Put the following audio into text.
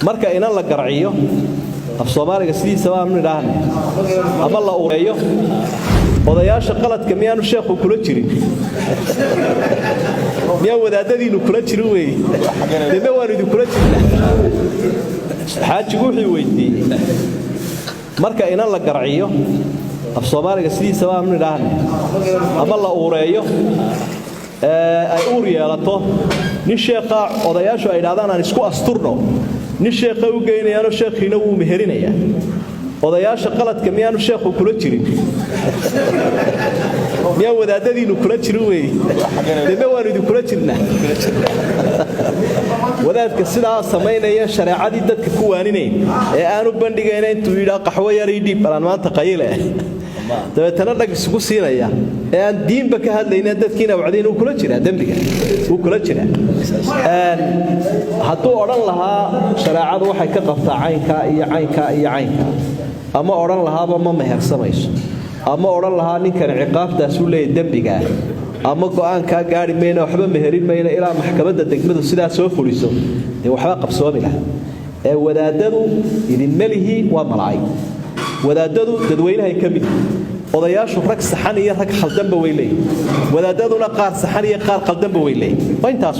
marka ina la garciyo af Soomaaliga sidiisa waa min dhahan ama la ureeyo odayaasha qaladka miyaanu sheekhu kula jirin miyaa wadaadadiinu kula jirin weey debe waan idin kula jirnaa xaajigu wuxuu weydiiyay marka ina la garciyo af Soomaaliga sidiisa waa min dhahan ama la ureeyo ay uur yeelato nin sheekha odayaashu ay dhaadaan aan isku asturno nin sheekha u geynayaan sheekhiina wuu meherinayaa odayaasha qaladka miyaanu sheekhu kula jirin miyaa wadaadadiinu kula jirin weey debe waan idin kula jirnaa wadaadka sidaa sameynaya shariicadii dadka ku waaninay ee aanu bandhigayna intuu yiraahdo qaxwo yar ii dhiib balan maanta qayle dabeetana dhag isugu siinaya ee aan diinba ka hadlayna dadkiina wacdiin uu kula jira dambiga uu kula jira hadduu oran lahaa shariicadu waxay ka qabtaa caynka iyo caynka iyo caynka ama oran lahaaba ma mehersamayso ama oran lahaa ninkan ciqaabtaas uu leeyahay dambiga ama go'aanka gaari meena waxba meherin meena ilaa maxkamadda degmadu sidaa soo fuliso ee waxba qabsoomi lahaa ee wadaadadu idin malihi waa malaa'ig wadaadadu dadweynaha ka mid odayaashu rag saxan iyo rag khaldanba way leeyeen wadaadaduna qaar saxan iyo qaar khaldanba way leeyeen waa intaas